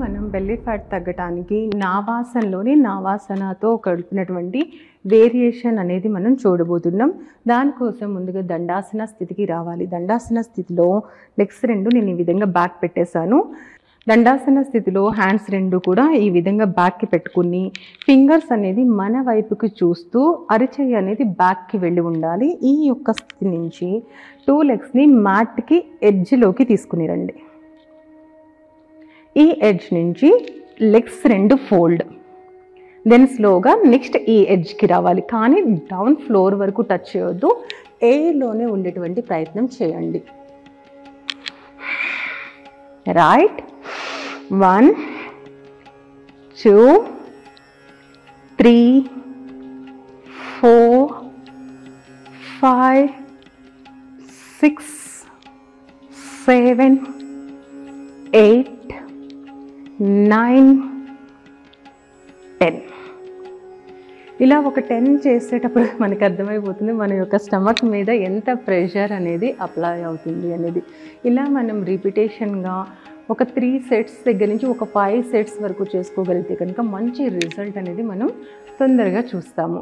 మనం belly fat తగ్గటానికి నావాసనతో కలిపినటువంటి variation అనేది మనం చూడబోతున్నాం. దానికోసం ముందుగా దండాసన స్థితికి రావాలి. దండాసన స్థితిలో లెగ్స్ రెండు నేను ఈ విధంగా బ్యాక్ పెట్టేశాను. దండాసన స్థితిలో హ్యాండ్స్ రెండు కూడా ఈ విధంగా బ్యాక్కి పెట్టుకుని ఫింగర్స్ అనేది మన వైపుకి చూస్తూ అరిచెయ్యి అనేది బ్యాక్కి వెళ్ళి ఉండాలి. ఈ యొక్క స్థితి నుంచి 2 లెగ్స్ని మ్యాట్కి ఎడ్జ్లోకి తీసుకుని రండి. ఈ ఎడ్జ్ నుంచి లెగ్స్ రెండు ఫోల్డ్, దెన్ స్లోగా నెక్స్ట్ ఈ ఎడ్జ్కి రావాలి. కానీ డౌన్ ఫ్లోర్ వరకు టచ్ చేయొద్దు, ఎయిర్లోనే ఉండేటువంటి ప్రయత్నం చేయండి. రైట్, 1 2 3 4 5 6 7 8 9 10. ఇలా ఒక 10 చేసేటప్పుడు మనకు అర్థమైపోతుంది మన యొక్క స్టమక్ మీద ఎంత ప్రెషర్ అనేది అప్లై అవుతుంది అనేది. ఇలా మనం రిపిటేషన్గా ఒక 3 సెట్స్ దగ్గర నుంచి ఒక 5 సెట్స్ వరకు చేసుకోగలిగితే కనుక మంచి రిజల్ట్ అనేది మనం తొందరగా చూస్తాము.